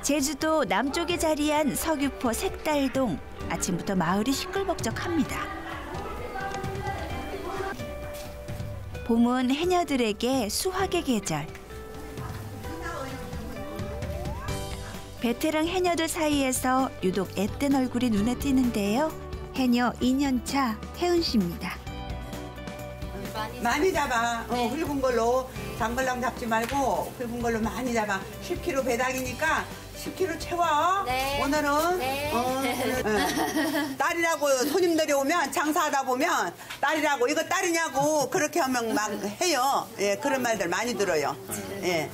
제주도 남쪽에 자리한 서귀포 색달동. 아침부터 마을이 시끌벅적합니다. 봄은 해녀들에게 수확의 계절. 베테랑 해녀들 사이에서 유독 앳된 얼굴이 눈에 띄는데요. 해녀 2년차 혜은 씨입니다. 많이 잡아. 굵은 걸로 장벌랑 잡지 말고 굵은 걸로 많이 잡아. 10kg 배당이니까 10kg 채워. 네. 오늘은 네. 딸이라고 손님들이 오면 장사하다 보면 딸이라고 이거 딸이냐고 그렇게 하면 막 해요. 예, 그런 말들 많이 들어요. 예.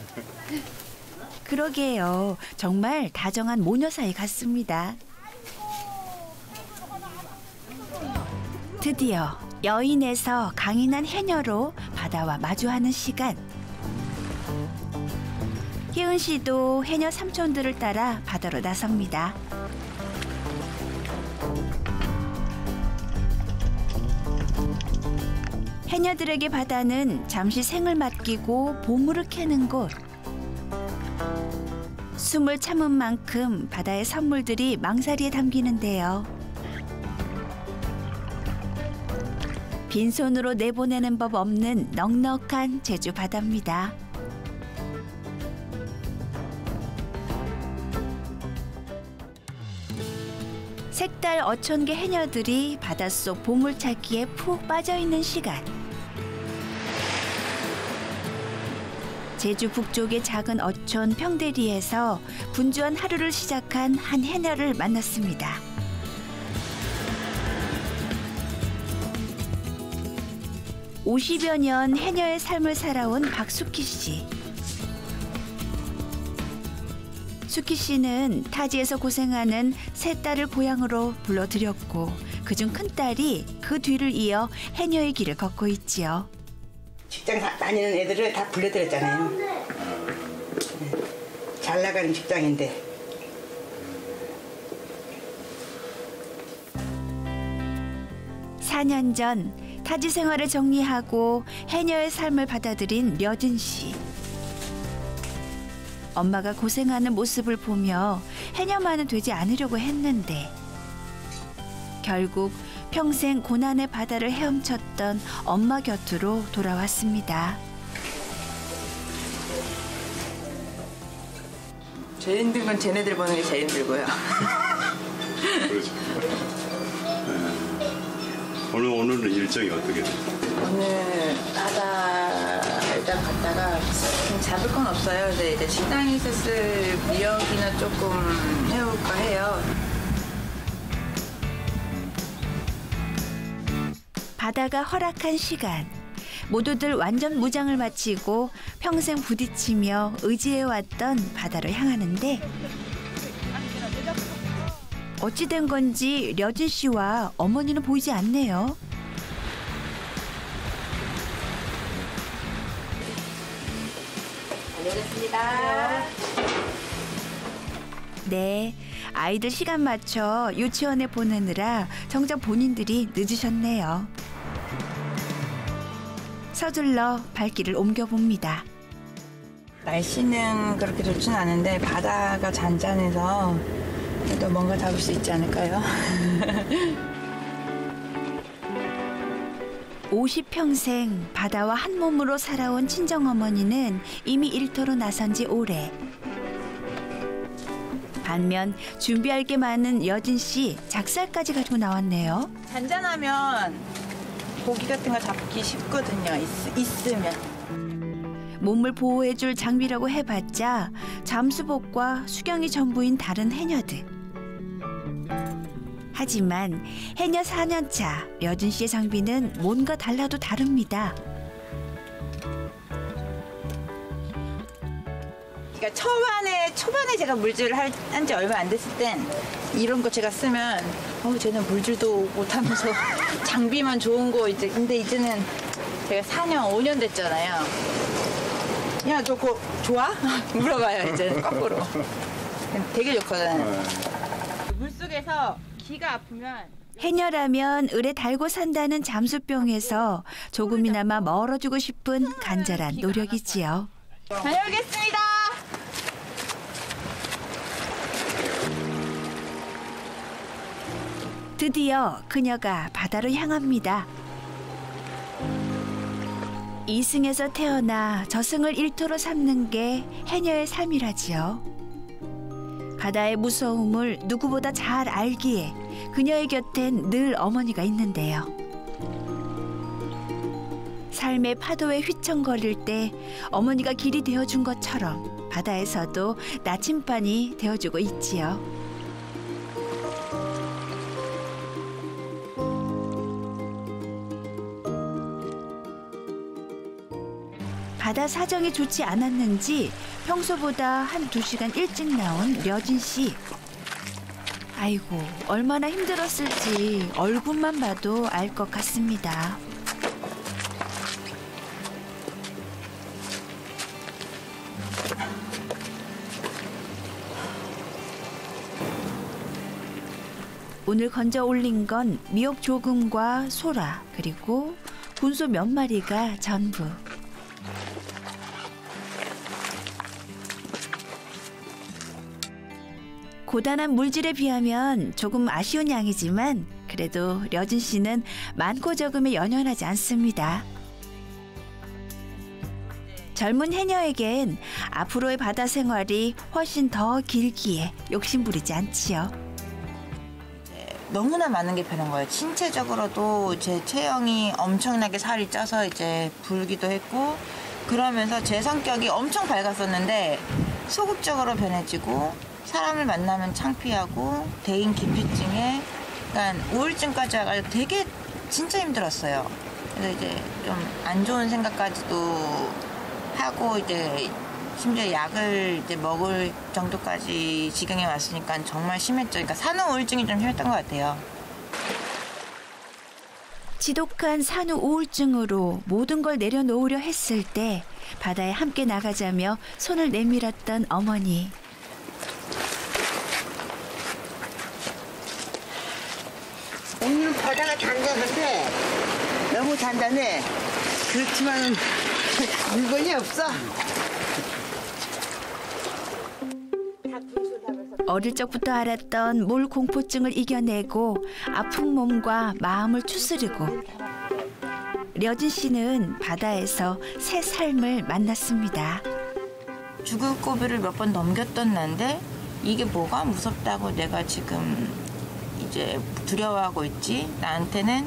그러게요. 정말 다정한 모녀 사이 같습니다. 드디어 여인에서 강인한 해녀로 바다와 마주하는 시간. 혜은 씨도 해녀 삼촌들을 따라 바다로 나섭니다. 해녀들에게 바다는 잠시 생을 맡기고 보물을 캐는 곳. 숨을 참은 만큼 바다의 선물들이 망사리에 담기는데요. 빈손으로 내보내는 법 없는 넉넉한 제주 바다입니다. 색달 어촌계 해녀들이 바닷속 보물찾기에 푹 빠져있는 시간. 제주 북쪽의 작은 어촌 평대리에서 분주한 하루를 시작한 한 해녀를 만났습니다. (50여 년) 해녀의 삶을 살아온 박숙희 씨. 숙희 씨는 타지에서 고생하는 세 딸을 고향으로 불러들였고 그중 큰 딸이 그 뒤를 이어 해녀의 길을 걷고 있지요. 직장 다니는 애들을 다 불러들였잖아요. 잘 나가는 직장인데. (4년) 전 타지 생활을 정리하고 해녀의 삶을 받아들인 려진 씨. 엄마가 고생하는 모습을 보며 해녀만은 되지 않으려고 했는데 결국 평생 고난의 바다를 헤엄쳤던 엄마 곁으로 돌아왔습니다. 제일 힘든 건 쟤네들 보는 게 제일 힘들고요. 그렇죠. 네. 오늘은 일정이 어떻게 돼요? 오늘 바다 일단 갔다가 잡을 건 없어요. 근데 이제 식당에서 쓸 미역이나 조금 해올까 해요. 바다가 허락한 시간. 모두들 완전 무장을 마치고 평생 부딪히며 의지해왔던 바다를 향하는데 어찌 된 건지 려진 씨와 어머니는 보이지 않네요. 다녀오겠습니다. 네, 아이들 시간 맞춰 유치원에 보내느라 정작 본인들이 늦으셨네요. 서둘러 발길을 옮겨봅니다. 날씨는 그렇게 좋진 않은데 바다가 잔잔해서 또 뭔가 잡을 수 있지 않을까요? 50평생 바다와 한 몸으로 살아온 친정어머니는 이미 일터로 나선 지 오래. 반면 준비할 게 많은 여진 씨 작살까지 가지고 나왔네요. 잔잔하면 고기 같은 거 잡기 쉽거든요. 있으면. 몸을 보호해줄 장비라고 해봤자 잠수복과 수경이 전부인 다른 해녀들. 하지만 해녀 4년차 려진 씨의 장비는 뭔가 달라도 다릅니다. 그러니까 초반에 제가 물질을 한 지 얼마 안 됐을 땐 이런 거 제가 쓰면 쟤는 물질도 못하면서 장비만 좋은 거 이제 근데 이제는 제가 4년, 5년 됐잖아요. 야, 저거 좋아? 물어봐요, 이제는 거꾸로. 되게 좋거든. 물속에서 기가 아프면 해녀라면 을에 달고 산다는 잠수병에서 조금이나마 멀어지고 싶은 간절한 노력이지요. 다녀오겠습니다. 드디어 그녀가 바다로 향합니다. 이승에서 태어나 저승을 일터로 삼는 게 해녀의 삶이라지요. 바다의 무서움을 누구보다 잘 알기에 그녀의 곁엔 늘 어머니가 있는데요. 삶의 파도에 휘청거릴 때 어머니가 길이 되어준 것처럼 바다에서도 나침반이 되어주고 있지요. 바다 사정이 좋지 않았는지 평소보다 한 2시간 일찍 나온 려진 씨. 아이고, 얼마나 힘들었을지 얼굴만 봐도 알 것 같습니다. 오늘 건져 올린 건 미역 조금과 소라, 그리고 군소 몇 마리가 전부. 고단한 물질에 비하면 조금 아쉬운 양이지만 그래도 려진 씨는 많고 적음에 연연하지 않습니다. 젊은 해녀에겐 앞으로의 바다 생활이 훨씬 더 길기에 욕심부리지 않지요. 너무나 많은 게 변한 거예요. 신체적으로도 제 체형이 엄청나게 살이 쪄서 이제 불기도 했고, 그러면서 제 성격이 엄청 밝았었는데 소극적으로 변해지고, 사람을 만나면 창피하고 대인 기피증에, 그러니까 우울증까지 와가지고 되게 진짜 힘들었어요. 그래서 이제 좀 안 좋은 생각까지도 하고, 이제 심지어 약을 이제 먹을 정도까지 지경에 왔으니까 정말 심했죠. 그러니까 산후 우울증이 좀 심했던 것 같아요. 지독한 산후 우울증으로 모든 걸 내려놓으려 했을 때 바다에 함께 나가자며 손을 내밀었던 어머니. 오늘 바다가 잔잔한데 너무 잔잔해. 그렇지만 물건이 없어. 어릴 적부터 앓았던 물 공포증을 이겨내고 아픈 몸과 마음을 추스르고 려진 씨는 바다에서 새 삶을 만났습니다. 죽을 고비를 몇 번 넘겼던 난데 이게 뭐가 무섭다고 내가 지금 이제 두려워하고 있지? 나한테는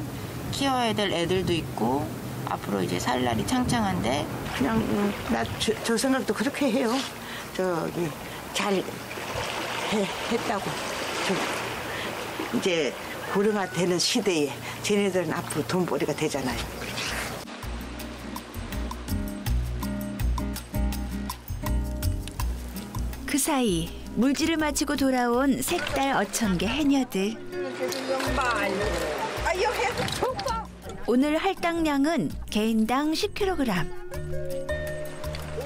키워야 될 애들도 있고 앞으로 이제 살 날이 창창한데 그냥 나 저 생각도 그렇게 해요. 저기 잘 했다고. 이제 고령화 되는 시대에 쟤네들은 앞으로 돈벌이가 되잖아요. 그 사이 물질을 마치고 돌아온 색달 어천개 해녀들. 오늘 할당량은 개인당 10kg.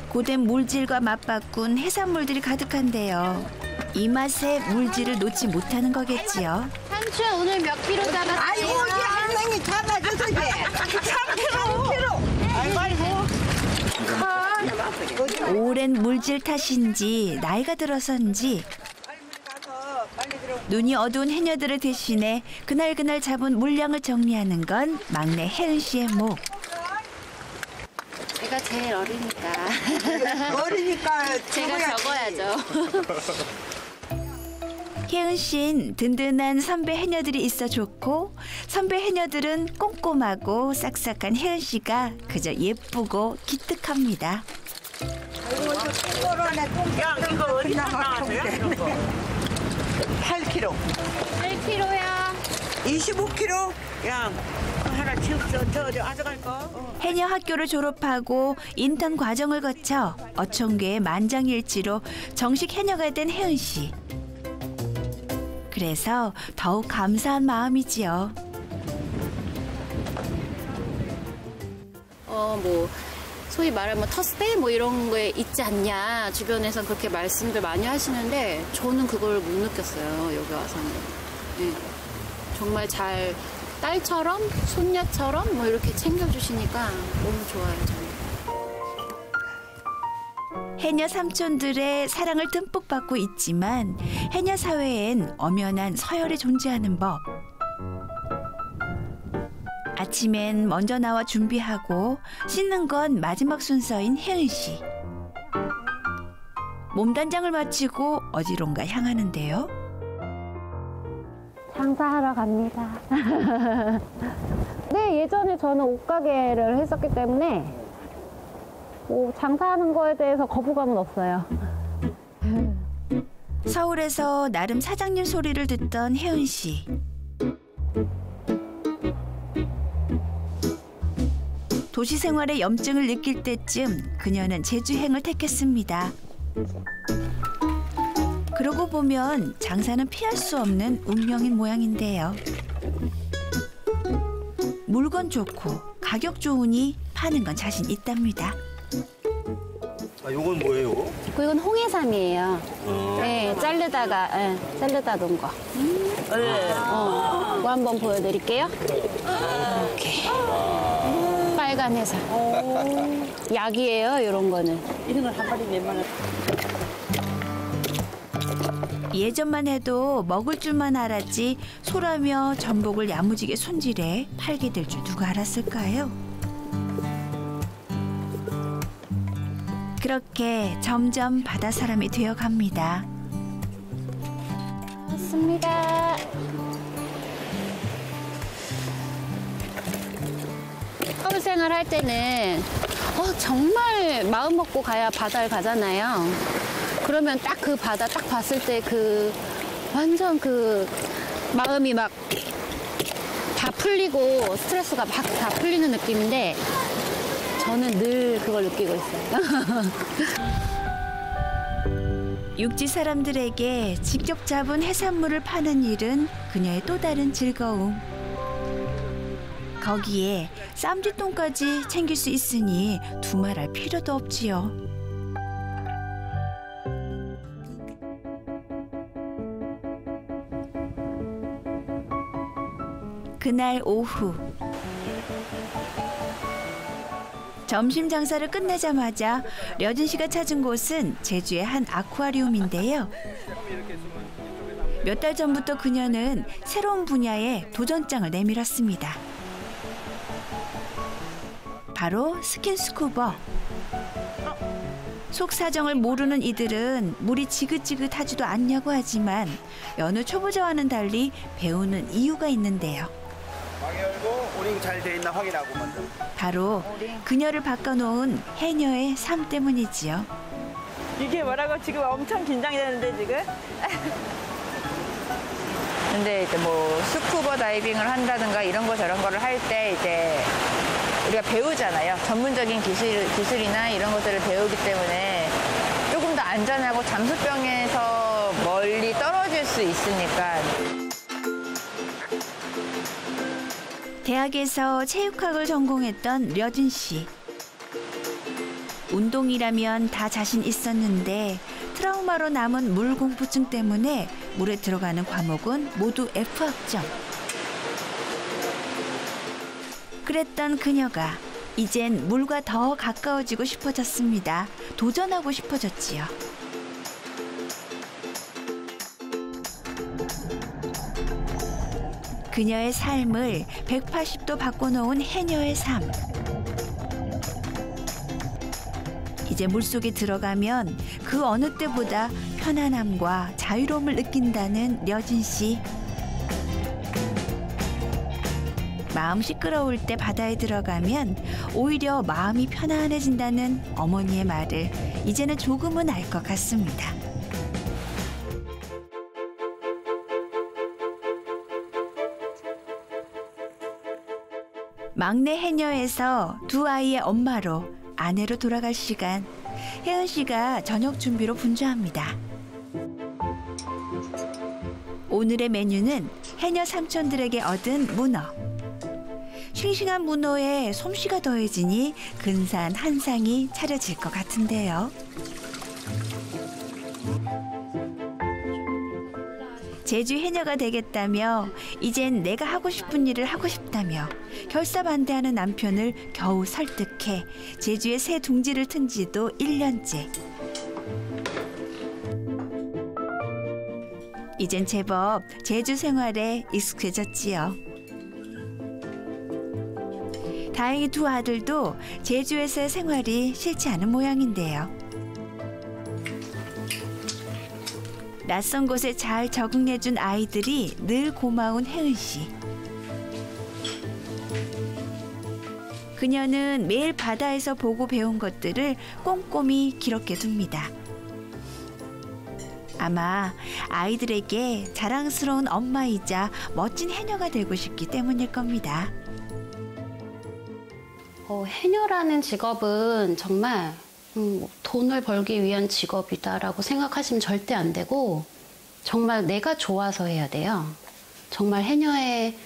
고된 물질과 맞바꾼 해산물들이 가득한데요. 이 맛에 물질을 놓지 못하는 거겠지요. 삼촌 오늘 몇 킬로 잡았어요? 아이고 이 할머니 잡아줘서 이제 3kg. 아이고. 오랜 물질 탓인지 나이가 들어서인지 눈이 어두운 해녀들을 대신해 그날그날 잡은 물량을 정리하는 건 막내 혜은 씨의 목. 제가 제일 어리니까 어리니까 제가 적어야죠. 혜은 씨는 든든한 선배 해녀들이 있어 좋고 선배 해녀들은 꼼꼼하고 싹싹한 혜은 씨가 그저 예쁘고 기특합니다. 야 이거 어디 나왔어요? 8kg. 8킬로야. 25kg. 야 하나 치웠어. 저 가져갈 거. 해녀 학교를 졸업하고 인턴 과정을 거쳐 어촌계의 만장일치로 정식 해녀가 된 혜은 씨. 그래서 더욱 감사한 마음이지요. 뭐 소위 말하면 텃세 뭐 이런 거에 있지 않냐 주변에서 그렇게 말씀들 많이 하시는데 저는 그걸 못 느꼈어요. 여기 와서는. 네. 정말 잘 딸처럼 손녀처럼 뭐 이렇게 챙겨주시니까 너무 좋아요. 저는. 해녀 삼촌들의 사랑을 듬뿍 받고 있지만 해녀 사회엔 엄연한 서열이 존재하는 법. 아침엔 먼저 나와 준비하고 씻는 건 마지막 순서인 혜은 씨. 몸단장을 마치고 어디론가 향하는데요. 장사하러 갑니다. 네, 예전에 저는 옷가게를 했었기 때문에 장사하는 거에 대해서 거부감은 없어요. 서울에서 나름 사장님 소리를 듣던 혜은 씨. 도시 생활의 염증을 느낄 때쯤 그녀는 제주행을 택했습니다. 그러고 보면 장사는 피할 수 없는 운명인 모양인데요. 물건 좋고 가격 좋으니 파는 건 자신 있답니다. 아, 요건 뭐예요? 이건 홍해삼이에요. 네, 자르다 놓은 거. 이거 한번 보여드릴게요. 이렇게. 빨간 해삼. 약이에요, 이런 거는. 이런 걸 한 마리 몇만 원. 예전만 해도 먹을 줄만 알았지 소라며 전복을 야무지게 손질해 팔게 될 줄 누가 알았을까요? 그렇게 점점 바다 사람이 되어갑니다. 맞습니다. 서울 생활할 때는 정말 마음 먹고 가야 바다를 가잖아요. 그러면 딱 그 바다 딱 봤을 때 완전 마음이 막 다 풀리고 스트레스가 막 다 풀리는 느낌인데 저는 늘 그걸 느끼고 있어요. 육지 사람들에게 직접 잡은 해산물을 파는 일은 그녀의 또 다른 즐거움. 거기에 쌈짓돈까지 챙길 수 있으니 두말할 필요도 없지요. 그날 오후 점심 장사를 끝내자마자 려진 씨가 찾은 곳은 제주의 한 아쿠아리움인데요. 몇 달 전부터 그녀는 새로운 분야에 도전장을 내밀었습니다. 바로 스킨스쿠버. 속 사정을 모르는 이들은 물이 지긋지긋하지도 않냐고 하지만 여느 초보자와는 달리 배우는 이유가 있는데요. 가게 열고 오링 잘 돼 있나 확인하고 먼저. 바로 그녀를 바꿔놓은 해녀의 삶 때문이지요. 이게 뭐라고 지금 엄청 긴장이 되는데 지금? 근데 이제 뭐 스쿠버 다이빙을 한다든가 이런 거 저런 거를 할 때 이제 우리가 배우잖아요. 전문적인 기술이나 이런 것들을 배우기 때문에 조금 더 안전하고 잠수병에서 멀리 떨어질 수 있으니까. 대학에서 체육학을 전공했던 려진 씨. 운동이라면 다 자신 있었는데 트라우마로 남은 물 공포증 때문에 물에 들어가는 과목은 모두 F 학점. 그랬던 그녀가 이젠 물과 더 가까워지고 싶어졌습니다. 도전하고 싶어졌지요. 그녀의 삶을 180도 바꿔놓은 해녀의 삶. 이제 물속에 들어가면 그 어느 때보다 편안함과 자유로움을 느낀다는 려진 씨. 마음 시끄러울 때 바다에 들어가면 오히려 마음이 편안해진다는 어머니의 말을 이제는 조금은 알 것 같습니다. 막내 해녀에서 두 아이의 엄마로 아내로 돌아갈 시간. 혜은 씨가 저녁 준비로 분주합니다. 오늘의 메뉴는 해녀 삼촌들에게 얻은 문어. 싱싱한 문어에 솜씨가 더해지니 근사한 한 상이 차려질 것 같은데요. 제주 해녀가 되겠다며 이젠 내가 하고 싶은 일을 하고 싶다며 결사반대하는 남편을 겨우 설득해 제주에 새 둥지를 튼 지도 1년째. 이젠 제법 제주 생활에 익숙해졌지요. 다행히 두 아들도 제주에서의 생활이 싫지 않은 모양인데요. 낯선 곳에 잘 적응해준 아이들이 늘 고마운 혜은 씨. 그녀는 매일 바다에서 보고 배운 것들을 꼼꼼히 기록해둡니다. 아마 아이들에게 자랑스러운 엄마이자 멋진 해녀가 되고 싶기 때문일 겁니다. 해녀라는 직업은 정말 돈을 벌기 위한 직업이다라고 생각하시면 절대 안 되고 정말 내가 좋아서 해야 돼요. 정말 해녀에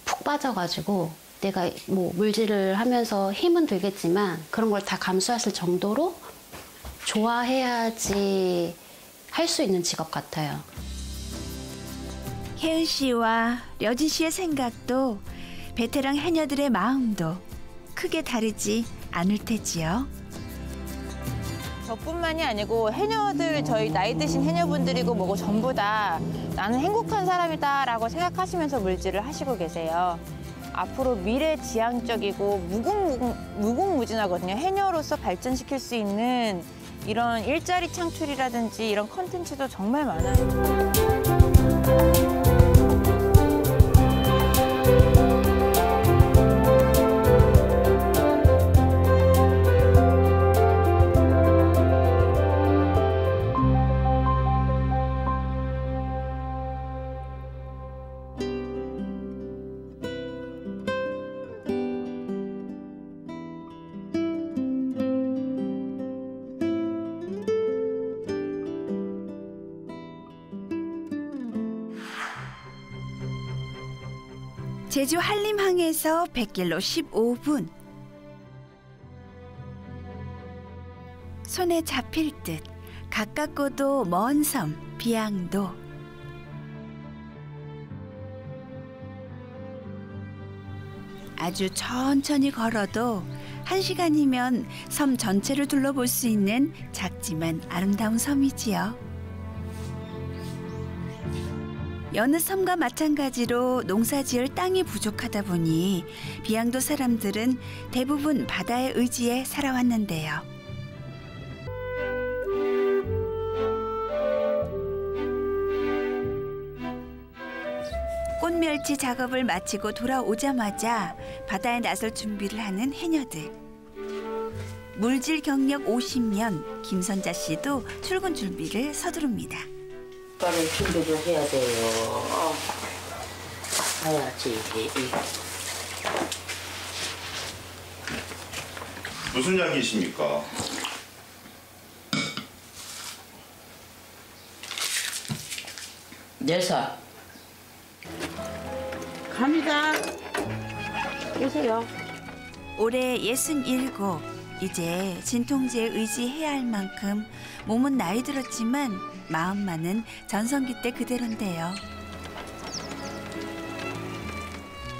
푹 빠져가지고 내가 뭐 물질을 하면서 힘은 들겠지만 그런 걸 다 감수했을 정도로 좋아해야지 할 수 있는 직업 같아요. 혜은 씨와 려진 씨의 생각도 베테랑 해녀들의 마음도 크게 다르지 않을 테지요. 저뿐만이 아니고 해녀들, 저희 나이 드신 해녀분들이고 뭐고 전부 다 나는 행복한 사람이다라고 생각하시면서 물질을 하시고 계세요. 앞으로 미래지향적이고 무궁무진하거든요. 해녀로서 발전시킬 수 있는 이런 일자리 창출이라든지 이런 콘텐츠도 정말 많아요. 제주 한림항에서 뱃길로 15분. 손에 잡힐 듯 가깝고도 먼 섬 비양도. 아주 천천히 걸어도 1시간이면 섬 전체를 둘러볼 수 있는 작지만 아름다운 섬이지요. 여느 섬과 마찬가지로 농사지을 땅이 부족하다 보니 비양도 사람들은 대부분 바다의 의지에 살아왔는데요. 꽃멸치 작업을 마치고 돌아오자마자 바다에 나설 준비를 하는 해녀들. 물질 경력 50년 김선자 씨도 출근 준비를 서두릅니다. 빨리 준비를 해야 돼요. 가야지. 무슨 약이십니까? 내사. 갑니다. 오세요. 올해 67. 이제 진통제에 의지해야 할 만큼 몸은 나이 들었지만 마음만은 전성기 때 그대로인데요.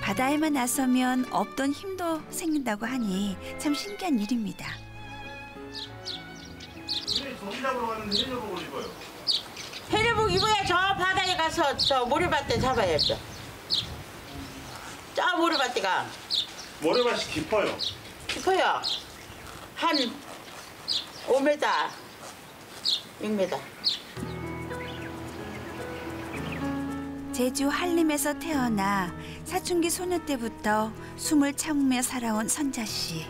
바다에만 나서면 없던 힘도 생긴다고 하니 참 신기한 일입니다. 조기 잡으러 갔는데 해녀복 입어요. 해녀복 입어야 저 바다에 가서 저 모래밭대 잡아야죠. 저 모래밭대가 모래밭이 깊어요. 깊어요. 한 5m, 6m. 제주 한림에서 태어나 사춘기 소녀 때부터 숨을 참으며 살아온 선자 씨.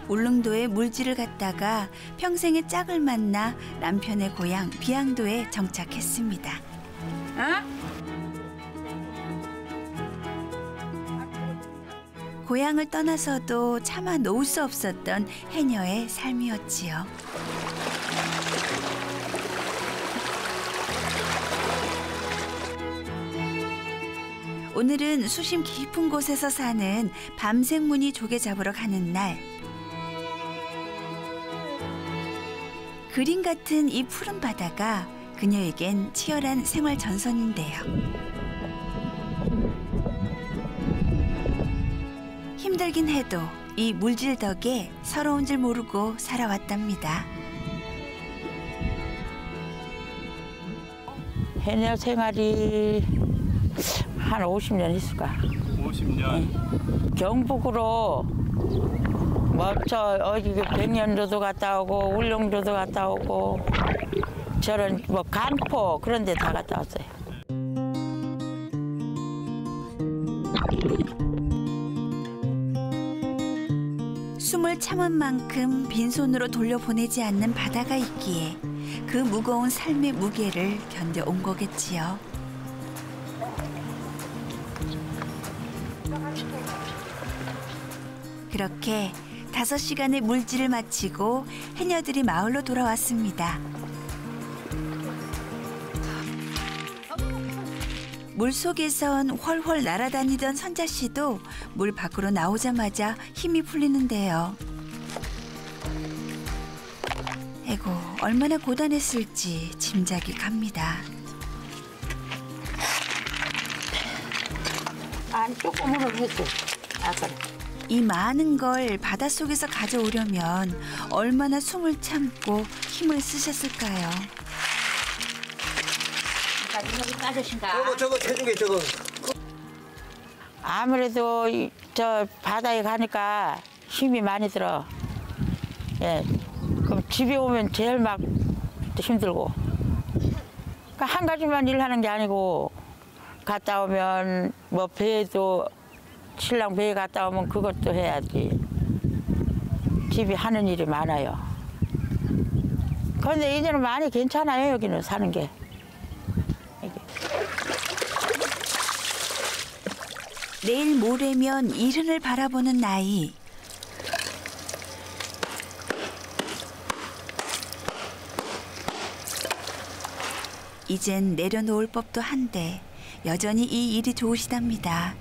울릉도에 물질을 갔다가 평생의 짝을 만나 남편의 고향 비양도에 정착했습니다. 어? 고향을 떠나서도 차마 놓을 수 없었던 해녀의 삶이었지요. 오늘은 수심 깊은 곳에서 사는 밤생무늬 조개 잡으러 가는 날. 그림 같은 이 푸른 바다가 그녀에겐 치열한 생활 전선인데요. 힘들긴 해도 이 물질 덕에 서러운 줄 모르고 살아왔답니다. 해녀 생활이 한 50년 했을까. 50년? 경북으로 어디 백년도도 갔다 오고 울릉도도 갔다 오고 저런 간포 그런 데 다 갔다 왔어요. 숨을 참은 만큼 빈손으로 돌려보내지 않는 바다가 있기에 그 무거운 삶의 무게를 견뎌온 거겠지요. 그렇게 5시간의 물질을 마치고 해녀들이 마을로 돌아왔습니다. 물속에선 훨훨 날아다니던 선자 씨도 물 밖으로 나오자마자 힘이 풀리는데요. 에고, 얼마나 고단했을지 짐작이 갑니다. 조금으로 했어. 아까. 이 많은 걸 바닷속에서 가져오려면 얼마나 숨을 참고 힘을 쓰셨을까요? 저거 해준 게 저거. 아무래도 저 바다에 가니까 힘이 많이 들어. 예. 그럼 집에 오면 제일 막 힘들고. 그러니까 한 가지만 일하는 게 아니고 갔다 오면 뭐 배도 신랑 배에 갔다 오면 그것도 해야지. 집에 하는 일이 많아요. 그런데 이제는 많이 괜찮아요, 여기는 사는 게. 내일 모레면 이른을 바라보는 나이. 이젠 내려놓을 법도 한데 여전히 이 일이 좋으시답니다.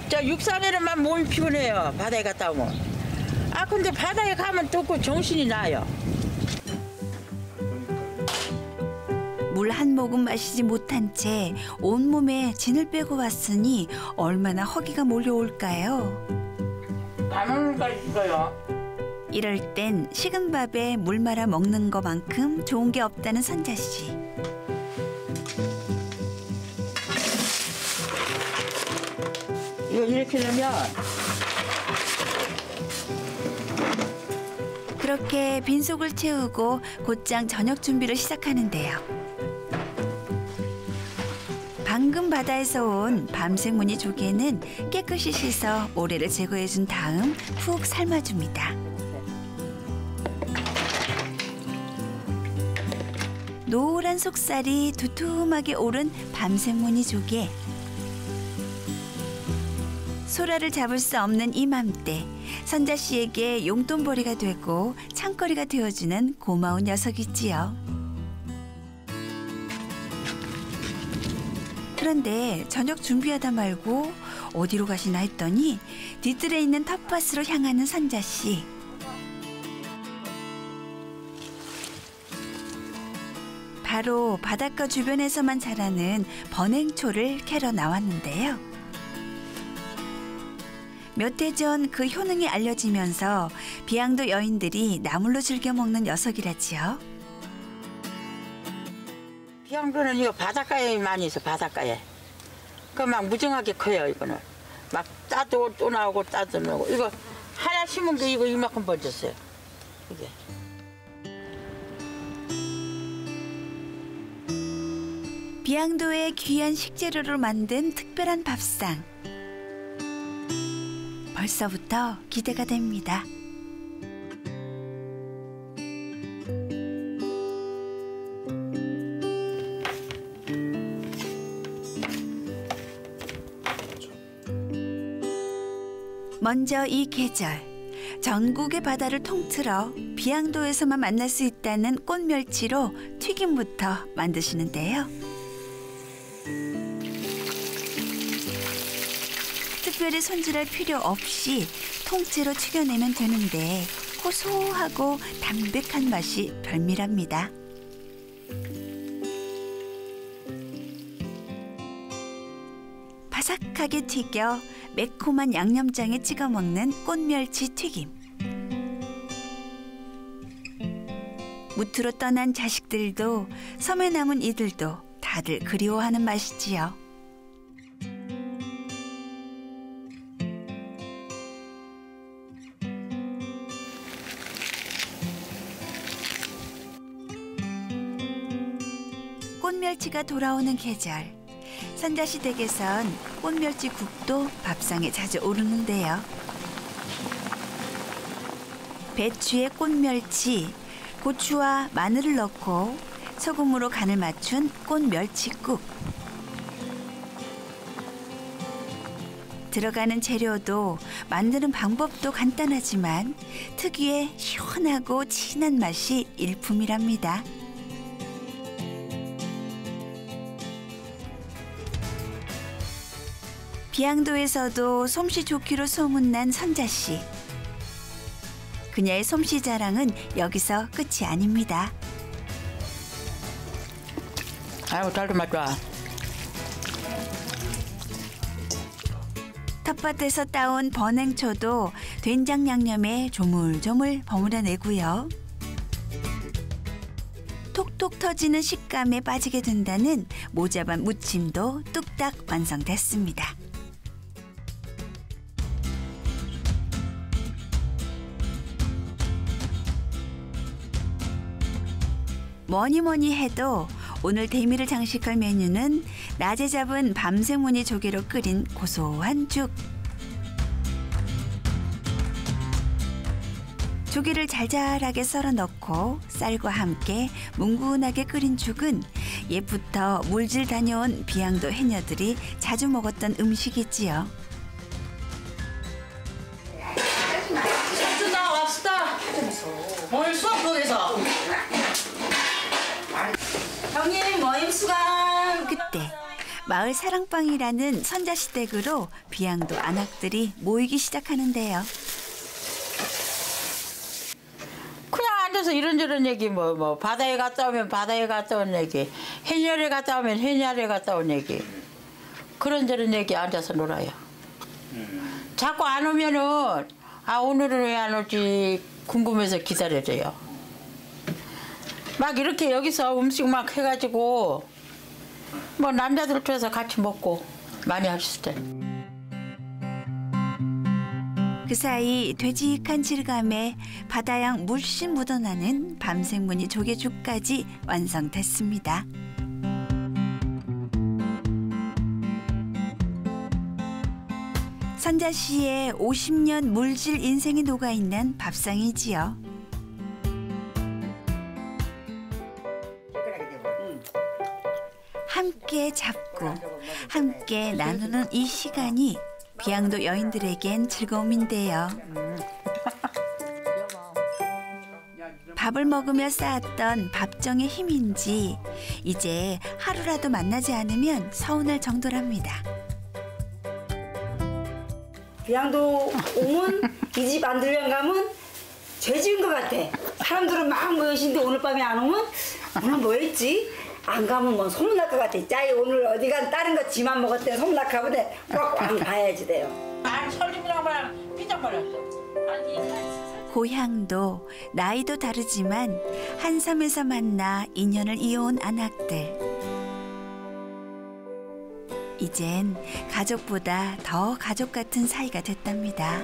저 육산에는 몸이 피곤해요. 바다에 갔다 오면. 근데 바다에 가면 또 그 정신이 나요. 물 한 모금 마시지 못한 채 온몸에 진을 빼고 왔으니 얼마나 허기가 몰려올까요? 밥 먹는 거 있어요. 이럴 땐 식은 밥에 물 말아 먹는 것만큼 좋은 게 없다는 선자 씨. 이거 이렇게 넣으면 그렇게 빈속을 채우고 곧장 저녁 준비를 시작하는데요. 방금 바다에서 온 밤생무늬 조개는 깨끗이 씻어 모래를 제거해준 다음 푹 삶아줍니다. 노란 속살이 두툼하게 오른 밤생무늬 조개. 소라를 잡을 수 없는 이맘때 선자 씨에게 용돈벌이가 되고 창거리가 되어주는 고마운 녀석이지요. 그런데 저녁 준비하다 말고 어디로 가시나 했더니 뒤뜰에 있는 텃밭으로 향하는 선자 씨. 바로 바닷가 주변에서만 자라는 번행초를 캐러 나왔는데요. 몇 해 전 그 효능이 알려지면서 비양도 여인들이 나물로 즐겨 먹는 녀석이라지요. 비양도는 이거 바닷가에 많이 있어, 바닷가에. 그 막 무정하게 커요, 이거는. 막 따도 또 나오고 따도 나오고. 이거 하나 심은 게 이거 이만큼 번졌어요. 이게. 비양도의 귀한 식재료로 만든 특별한 밥상. 벌써부터 기대가 됩니다. 먼저 이 계절, 전국의 바다를 통틀어 비양도에서만 만날 수 있다는 꽃멸치로 튀김부터 만드시는데요. 특별히 손질할 필요 없이 통째로 튀겨내면 되는데 고소하고 담백한 맛이 별미랍니다. 바삭하게 튀겨 매콤한 양념장에 찍어 먹는 꽃멸치 튀김. 무트로 떠난 자식들도 섬에 남은 이들도 다들 그리워하는 맛이지요. 꽃멸치가 돌아오는 계절. 선자시 댁에선 꽃멸치 국도 밥상에 자주 오르는데요. 배추에 꽃멸치, 고추와 마늘을 넣고 소금으로 간을 맞춘 꽃멸치국. 들어가는 재료도 만드는 방법도 간단하지만 특유의 시원하고 진한 맛이 일품이랍니다. 비양도에서도 솜씨 좋기로 소문난 선자씨. 그녀의 솜씨 자랑은 여기서 끝이 아닙니다. 아이고, 잘도 맞다. 텃밭에서 따온 번행초도 된장 양념에 조물조물 버무려내고요. 톡톡 터지는 식감에 빠지게 된다는 모자반 무침도 뚝딱 완성됐습니다. 뭐니 해도 오늘 대미를 장식할 메뉴는 낮에 잡은 밤새무늬 조개로 끓인 고소한 죽. 조개를 잘잘하게 썰어 넣고 쌀과 함께 뭉근하게 끓인 죽은 옛부터 물질 다녀온 비양도 해녀들이 자주 먹었던 음식이지요. 갑시다, 갑시다. 오늘 수업 속에서. 형님, 모임 수강. 그때 마을 사랑방이라는 선자시 댁으로 비양도 안악들이 모이기 시작하는데요. 그냥 앉아서 이런저런 얘기, 뭐 바다에 갔다 오면 바다에 갔다 온 얘기, 해녀에 갔다 오면 해녀에 갔다 온 얘기, 그런저런 얘기 앉아서 놀아요. 자꾸 안 오면은 오늘은 왜 안 오지 궁금해서 기다려줘요. 막 이렇게 여기서 음식 막 해가지고 뭐 남자들 줘서 같이 먹고 많이 하셨을 때. 그 사이 되직한 질감에 바다양 물씬 묻어나는 밤생무늬 조개죽까지 완성됐습니다. 선자씨의 50년 물질 인생이 녹아있는 밥상이지요. 함께 잡고 함께 나누는 이 시간이 비양도 여인들에겐 즐거움인데요. 밥을 먹으며 쌓았던 밥정의 힘인지 이제 하루라도 만나지 않으면 서운할 정도랍니다. 비양도 오면 이 집 안 들면 가면 죄 지은 것 같아. 사람들은 막 모여신데 오늘 밤에 안 오면 오늘 뭐 했지? 안 가면 뭐 소문날 것 같아. 짜이 오늘 어디 간 다른 거 지만 먹었대 소문날까 보네. 꼭 안 가야지 돼요. 설림이랑 말랑 삐딱거렸어. 고향도 나이도 다르지만 한 섬에서 만나 인연을 이어온 안악들. 이젠 가족보다 더 가족 같은 사이가 됐답니다.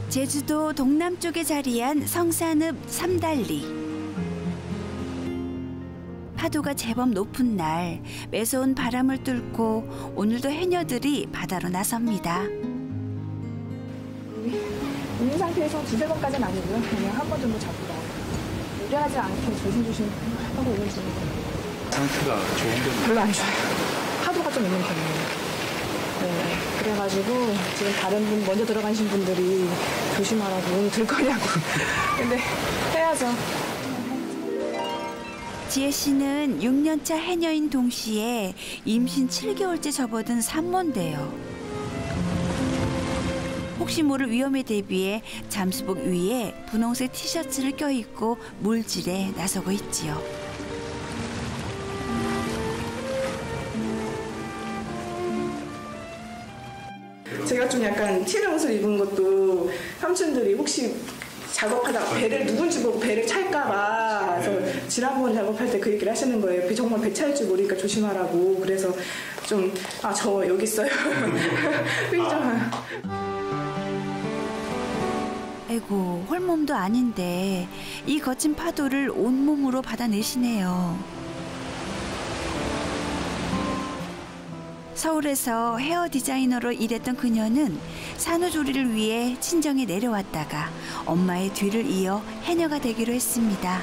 제주도 동남쪽에 자리한 성산읍 삼달리. 파도가 제법 높은 날 매서운 바람을 뚫고 오늘도 해녀들이 바다로 나섭니다. 있는 상태에서 두세 번까지는 아니고요. 그냥 한 번 정도 잡고 나와요. 무리하지 않게 조심조심 하고 있는 중이에요. 상태가 좋은 건 별로 안 좋아요. 파도가 좀 있는 편이에요. 네, 그래가지고 지금 다른 분 먼저 들어가신 분들이 조심하라고 오늘 들 거냐고. 근데 해야죠. 지혜 씨는 6년차 해녀인 동시에 임신 7개월째 접어든 산모인데요. 혹시 모를 위험에 대비해 잠수복 위에 분홍색 티셔츠를 껴입고 물질에 나서고 있지요. 제가 좀 약간 튀는 옷을 입은 것도 삼촌들이 혹시 작업하다가 배를 누군지 보고 배를 찰까봐 그래서 지난번 작업할 때 그 얘기를 하시는 거예요. 정말 배 찰 줄 모르니까 조심하라고. 그래서 좀 저 여기 있어요. 아이고, 홀몸도 아닌데 이 거친 파도를 온몸으로 받아내시네요. 서울에서 헤어 디자이너로 일했던 그녀는 산후조리를 위해 친정에 내려왔다가 엄마의 뒤를 이어 해녀가 되기로 했습니다.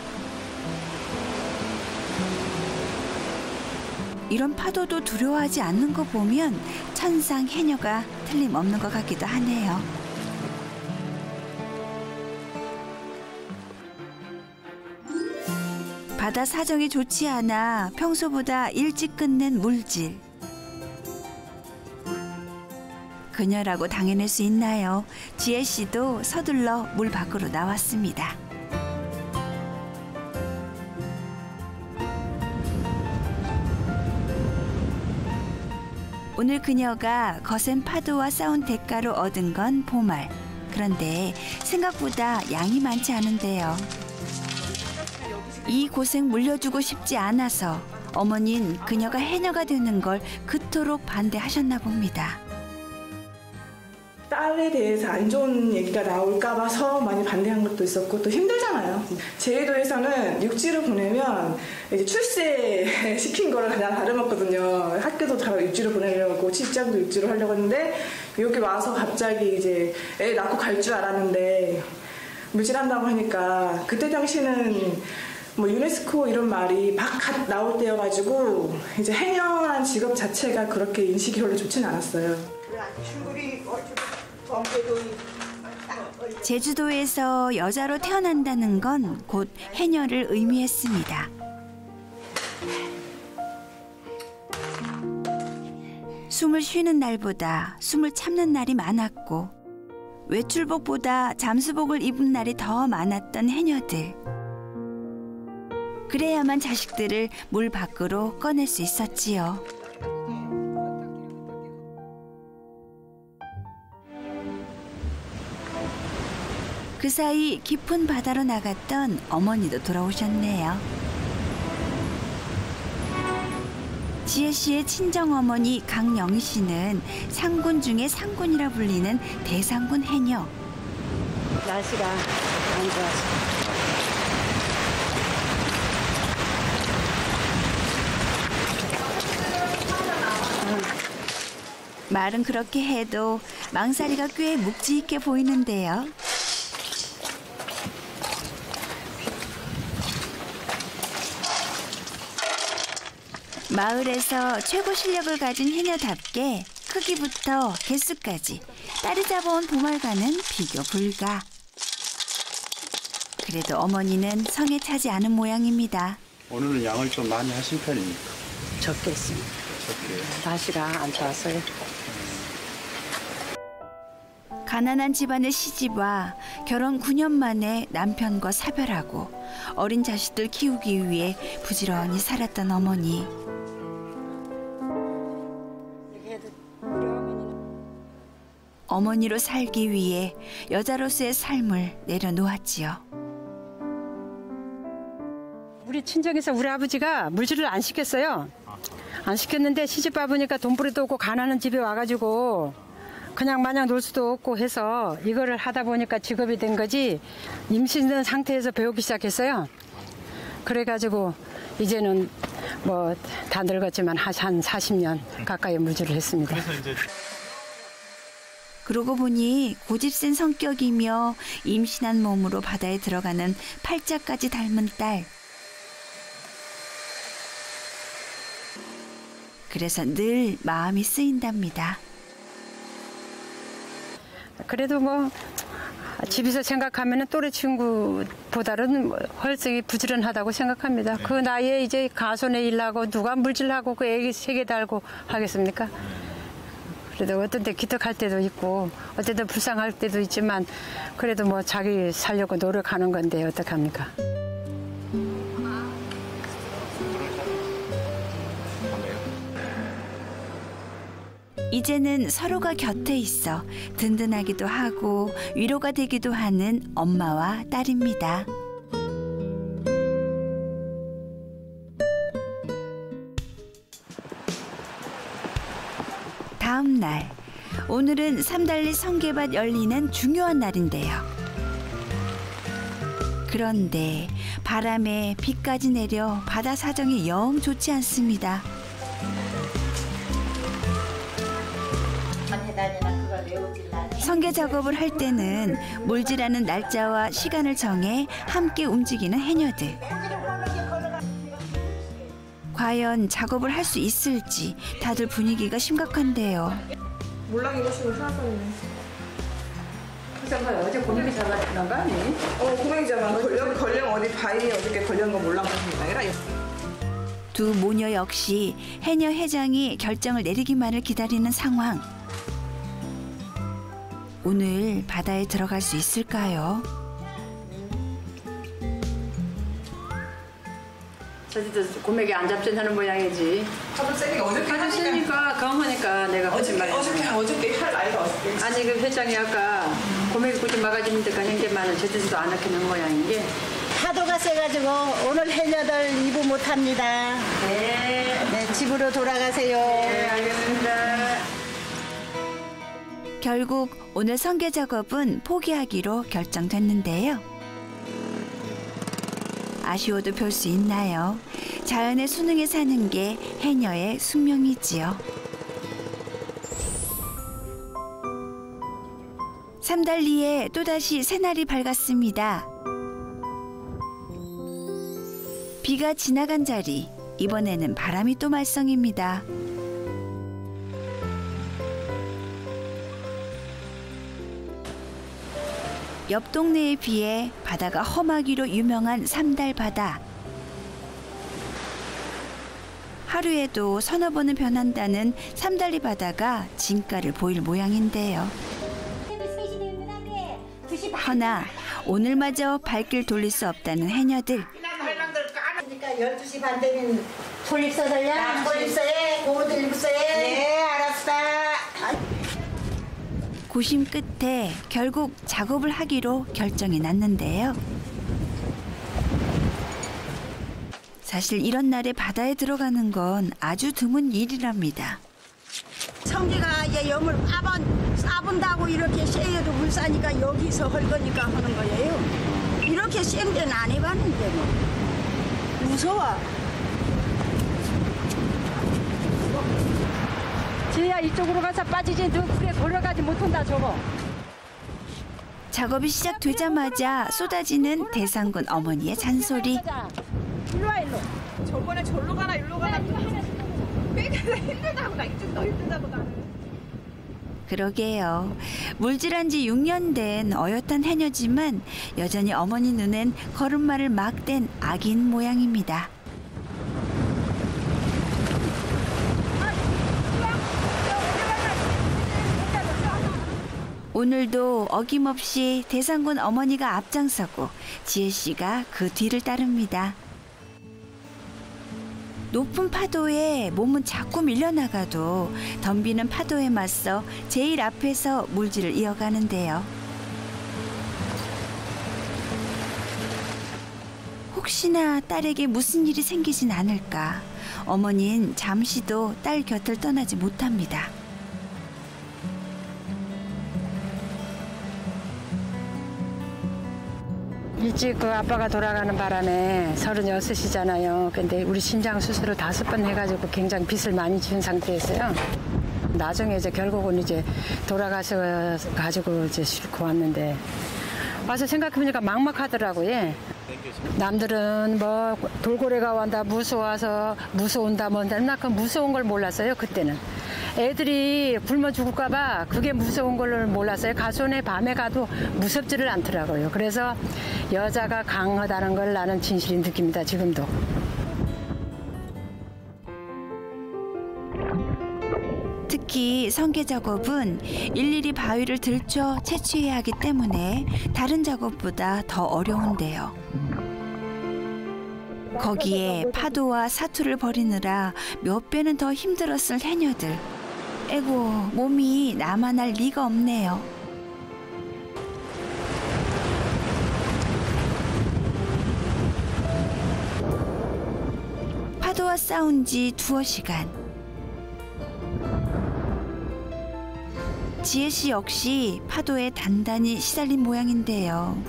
이런 파도도 두려워하지 않는 거 보면 천상 해녀가 틀림없는 것 같기도 하네요. 바다 사정이 좋지 않아 평소보다 일찍 끝낸 물질. 그녀라고 당해낼 수 있나요? 지혜 씨도 서둘러 물 밖으로 나왔습니다. 오늘 그녀가 거센 파도와 싸운 대가로 얻은 건 보말. 그런데 생각보다 양이 많지 않은데요. 이 고생 물려주고 싶지 않아서 어머니는 그녀가 해녀가 되는 걸 그토록 반대하셨나 봅니다. 딸에 대해서 안 좋은 얘기가 나올까 봐서 많이 반대한 것도 있었고 또 힘들잖아요. 제주도에서는 육지로 보내면 이제 출세 시킨 거랑 그냥 다름없거든요. 학교도 다 육지로 보내려고 직장도 육지로 하려고 했는데 여기 와서 갑자기 이제 애 낳고 갈 줄 알았는데 물질한다고 하니까 그때 당시는 뭐 유네스코 이런 말이 막 나올 때여가지고 이제 해녀라는 직업 자체가 그렇게 인식이 별로 좋지는 않았어요. 제주도에서 여자로 태어난다는 건 곧 해녀를 의미했습니다. 숨을 쉬는 날보다 숨을 참는 날이 많았고 외출복보다 잠수복을 입은 날이 더 많았던 해녀들. 그래야만 자식들을 물 밖으로 꺼낼 수 있었지요. 그 사이 깊은 바다로 나갔던 어머니도 돌아오셨네요. 지혜 씨의 친정어머니 강영희 씨는 상군 중에 상군이라 불리는 대상군 해녀. 날씨가 안 좋아서. 말은 그렇게 해도 망사리가 꽤 묵직해 보이는데요. 마을에서 최고 실력을 가진 해녀답게 크기부터 개수까지 딸이 잡아온 보말과는 비교 불가. 그래도 어머니는 성에 차지 않은 모양입니다. 오늘은 양을 좀 많이 하신 편입니까? 적게 했습니다. 적게. 날씨가 안 좋았어요. 가난한 집안의 시집와 결혼 9년 만에 남편과 사별하고 어린 자식들 키우기 위해 부지런히 살았던 어머니. 어머니로 살기 위해 여자로서의 삶을 내려놓았지요. 우리 친정에서 우리 아버지가 물질을 안 시켰어요. 안 시켰는데 시집 와보니까 돈벌이도 없고 가난한 집에 와가지고 그냥 마냥 놀 수도 없고 해서 이거를 하다 보니까 직업이 된 거지. 임신된 상태에서 배우기 시작했어요. 그래가지고 이제는 뭐 다 늙었지만 한 40년 가까이 물질을 했습니다. 그러고 보니 고집센 성격이며 임신한 몸으로 바다에 들어가는 팔자까지 닮은 딸. 그래서 늘 마음이 쓰인답니다. 그래도 뭐 집에서 생각하면 또래 친구보다는 훨씬 부지런하다고 생각합니다. 그 나이에 이제 가손에 일하고 누가 물질하고 그 애기 세개 달고 하겠습니까? 그래도 어떤 때 기특할 때도 있고 어떤 때 불쌍할 때도 있지만 그래도 뭐 자기 살려고 노력하는 건데 어떡합니까? 이제는 서로가 곁에 있어 든든하기도 하고 위로가 되기도 하는 엄마와 딸입니다. 다음 날, 오늘은 삼달리 성게밭 열리는 중요한 날인데요. 그런데 바람에 비까지 내려 바다 사정이 영 좋지 않습니다. 성게 작업을 할 때는 물질하는 날짜와 시간을 정해 함께 움직이는 해녀들. 과연 작업을 할 수 있을지 다들 분위기가 심각한데요. 몰랑 입으시고 생각하네. 어제 고명이 잡았던 거 아니? 고명이 잡아. 걸령 어디 바위에 어저께 걸린 거 몰랑 하신 게 아니라. 두 모녀 역시 해녀 회장이 결정을 내리기만을 기다리는 상황. 오늘 바다에 들어갈 수 있을까요? 저기도 고맥이 안 잡전하는 모양이지. 하도 세니까 어저께 하도 세니까 강하니까 내가 하지 말이야. 어저께 할 나이가 어저께. 아니 그 회장이 아까 고맥이 굳이 막아주는데 가는 게만은 제대로 안 하는 모양인 게. 파도가 세가지고 오늘 해녀들 입우 못합니다. 네, 집으로 돌아가세요. 네, 알겠습니다. 결국 오늘 성게 작업은 포기하기로 결정됐는데요. 아쉬워도 볼 수 있나요? 자연의 수능에 사는 게 해녀의 숙명이지요. 삼달리에 또다시 새날이 밝았습니다. 비가 지나간 자리, 이번에는 바람이 또 말썽입니다. 옆 동네에 비해 바다가 험하기로 유명한 삼달바다. 하루에도 서너 번은 변한다는 삼달리 바다가 진가를 보일 모양인데요. 허나 오늘마저 발길 돌릴 수 없다는 해녀들. 그러니까 12시 반 되면 돌립서 들려? 돌립서에? 고무 돌립서에? 네, 알았어. 고심 끝에 결국 작업을 하기로 결정이 났는데요. 사실 이런 날에 바다에 들어가는 건 아주 드문 일이랍니다. 성게가 이제 염을 싸본다고 이렇게 쎄여도 물 싸니까 여기서 할 거니까 하는 거예요. 이렇게 센 데는 안 해봤는데 뭐. 무서워. 쟤야 이쪽으로 가서 빠지지 너 그래 걸어가지 못한다 저거. 작업이 시작되자마자 쏟아지는 대상군 어머니의 잔소리. 일로 와 일로. 저번에 절로 가라 일로 가라. 빼기가 힘들다고 나 이쪽 더 힘들다고 나. 그러게요. 물질한 지 6년 된 어엿한 해녀지만 여전히 어머니 눈엔 걸음마를 막댄 아기인 모양입니다. 오늘도 어김없이 대상군 어머니가 앞장서고 지혜 씨가 그 뒤를 따릅니다. 높은 파도에 몸은 자꾸 밀려나가도 덤비는 파도에 맞서 제일 앞에서 물질을 이어가는데요. 혹시나 딸에게 무슨 일이 생기진 않을까 어머니는 잠시도 딸 곁을 떠나지 못합니다. 일찍 그 아빠가 돌아가는 바람에 36이잖아요. 근데 우리 신장 수술을 5번 해가지고 굉장히 빚을 많이 준 상태였어요. 나중에 이제 결국은 이제 돌아가서 가지고 이제 싣고 왔는데 와서 생각해보니까 막막하더라고요. 남들은 뭐 돌고래가 온다 무서워서 무서운다 뭐 맨날 그 무서운 걸 몰랐어요. 그때는 애들이 굶어 죽을까봐 그게 무서운 걸 몰랐어요. 가수원에 밤에 가도 무섭지를 않더라고요. 그래서 여자가 강하다는 걸 나는 진실이 느낍니다. 지금도. 특히 성게 작업은 일일이 바위를 들춰 채취해야 하기 때문에 다른 작업보다 더 어려운데요. 거기에 파도와 사투를 벌이느라 몇 배는 더 힘들었을 해녀들. 에고, 몸이 나만 할 리가 없네요. 파도와 싸운 지 두어 시간. 지혜 씨 역시 파도에 단단히 시달린 모양인데요.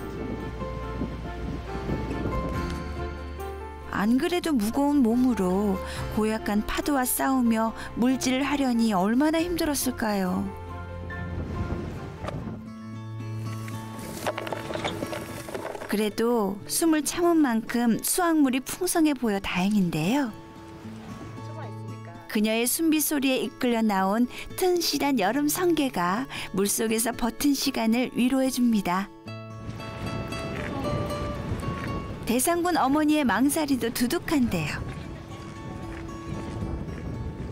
안 그래도 무거운 몸으로 고약한 파도와 싸우며 물질을 하려니 얼마나 힘들었을까요? 그래도 숨을 참은 만큼 수확물이 풍성해 보여 다행인데요. 그녀의 숨비 소리에 이끌려 나온 튼실한 여름 성게가 물속에서 버틴 시간을 위로해 줍니다. 대상군 어머니의 망사리도 두둑한데요.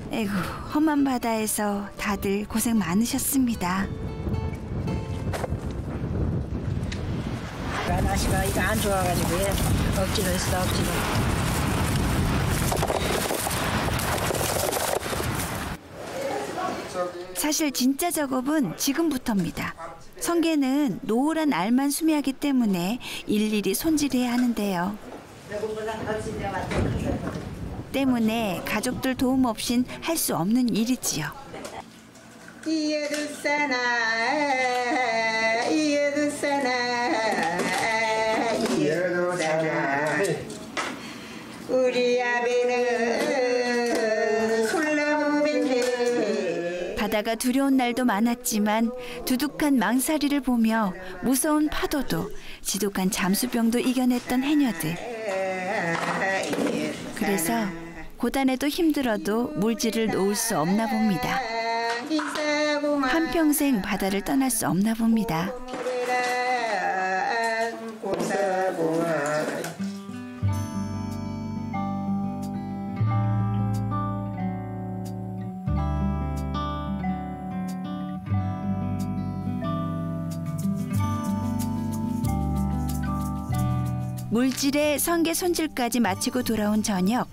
에구, 험한 바다에서 다들 고생 많으셨습니다. 날씨가 이거 안 좋아가지고 억지로 했어, 억지로. 사실 진짜 작업은 지금부터입니다. 성게는 노란 알만 수미하기 때문에 일일이 손질해야 하는데요. 때문에 가족들 도움 없인 할 수 없는 일이지요. 우리 아베는 바다가 두려운 날도 많았지만 두둑한 망사리를 보며 무서운 파도도 지독한 잠수병도 이겨냈던 해녀들. 그래서 고단해도 힘들어도 물질을 놓을 수 없나 봅니다. 한평생 바다를 떠날 수 없나 봅니다. 물질의 성게 손질까지 마치고 돌아온 저녁.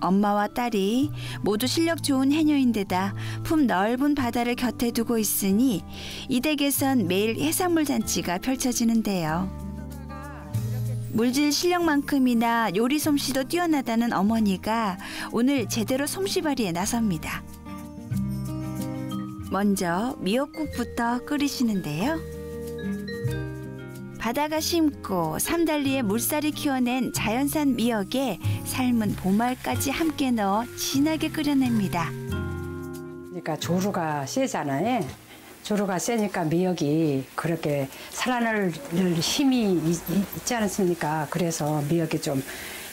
엄마와 딸이 모두 실력 좋은 해녀인데다 품 넓은 바다를 곁에 두고 있으니 이 댁에선 매일 해산물 잔치가 펼쳐지는데요. 물질 실력만큼이나 요리 솜씨도 뛰어나다는 어머니가 오늘 제대로 솜씨발이에 나섭니다. 먼저 미역국부터 끓이시는데요. 바다가 심고 삼달리에 물살이 키워낸 자연산 미역에 삶은 보말까지 함께 넣어 진하게 끓여냅니다. 그러니까 조루가 세잖아요. 조루가 세니까 미역이 그렇게 살아날 힘이 있지 않습니까? 그래서 미역이 좀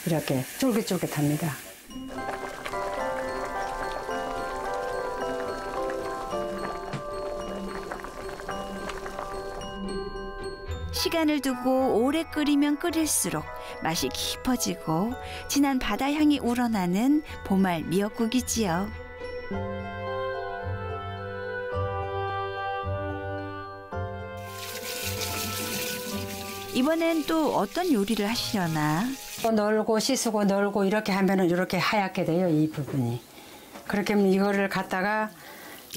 이렇게 쫄깃쫄깃합니다. 시간을 두고 오래 끓이면 끓일수록 맛이 깊어지고 진한 바다 향이 우러나는 보말 미역국이지요. 이번엔 또 어떤 요리를 하시려나? 널고 씻고 널고 이렇게 하면은 이렇게 하얗게 돼요, 이 부분이. 그렇게 하면 이거를 갖다가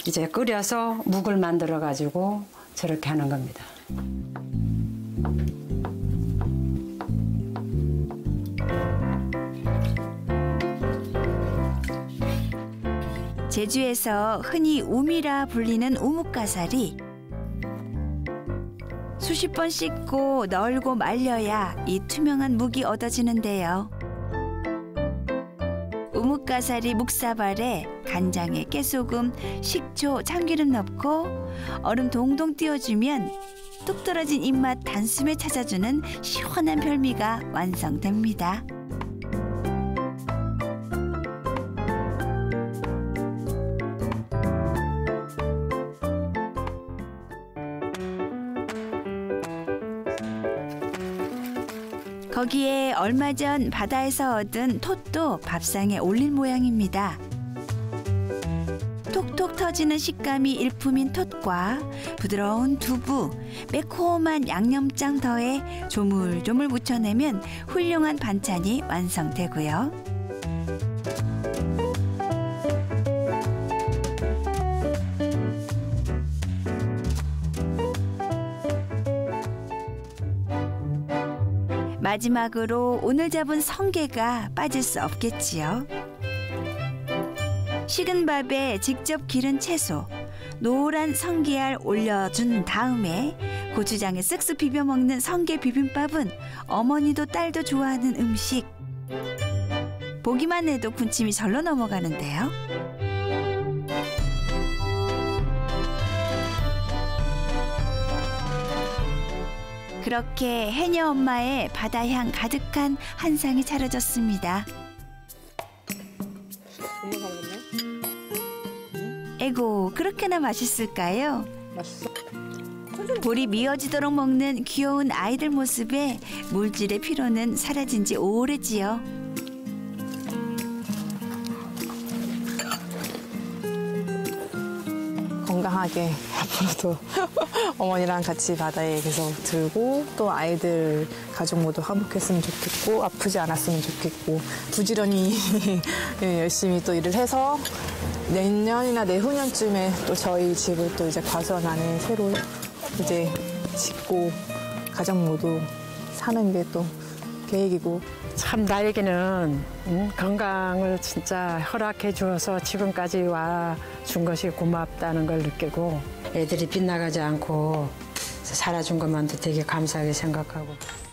이제 끓여서 묵을 만들어 가지고 저렇게 하는 겁니다. 제주에서 흔히 우미라 불리는 우뭇가사리. 수십 번 씻고 널고 말려야 이 투명한 묵이 얻어지는데요. 우뭇가사리 묵사발에 간장에 깨소금, 식초, 참기름 넣고 얼음 동동 띄워주면 뚝 떨어진 입맛 단숨에 찾아주는 시원한 별미가 완성됩니다. 거기에 얼마 전 바다에서 얻은 톳도 밥상에 올릴 모양입니다. 톡톡 터지는 식감이 일품인 톳과 부드러운 두부, 매콤한 양념장 더해 조물조물 무쳐내면 훌륭한 반찬이 완성되고요. 마지막으로 오늘 잡은 성게가 빠질 수 없겠지요. 식은 밥에 직접 기른 채소, 노란 성게알 올려준 다음에 고추장에 쓱쓱 비벼 먹는 성게 비빔밥은 어머니도 딸도 좋아하는 음식. 보기만 해도 군침이 절로 넘어가는데요. 그렇게 해녀 엄마의 바다향 가득한 한 상이 차려졌습니다. 에고, 그렇게나 맛있을까요? 맛있어. 볼이 미어지도록 먹는 귀여운 아이들 모습에 물질의 피로는 사라진 지 오래지요. 건강하게 앞으로도 어머니랑 같이 바다에 계속 들고 또 아이들 가족 모두 화목했으면 좋겠고 아프지 않았으면 좋겠고 부지런히 열심히 또 일을 해서 내년이나 내후년쯤에 또 저희 집을 또 이제 과수원 안에 새로 이제 짓고 가족 모두 사는 게 또 계획이고. 참 나에게는 건강을 진짜 허락해 주어서 지금까지 와 준 것이 고맙다는 걸 느끼고 애들이 빗나가지 않고 살아준 것만도 되게 감사하게 생각하고.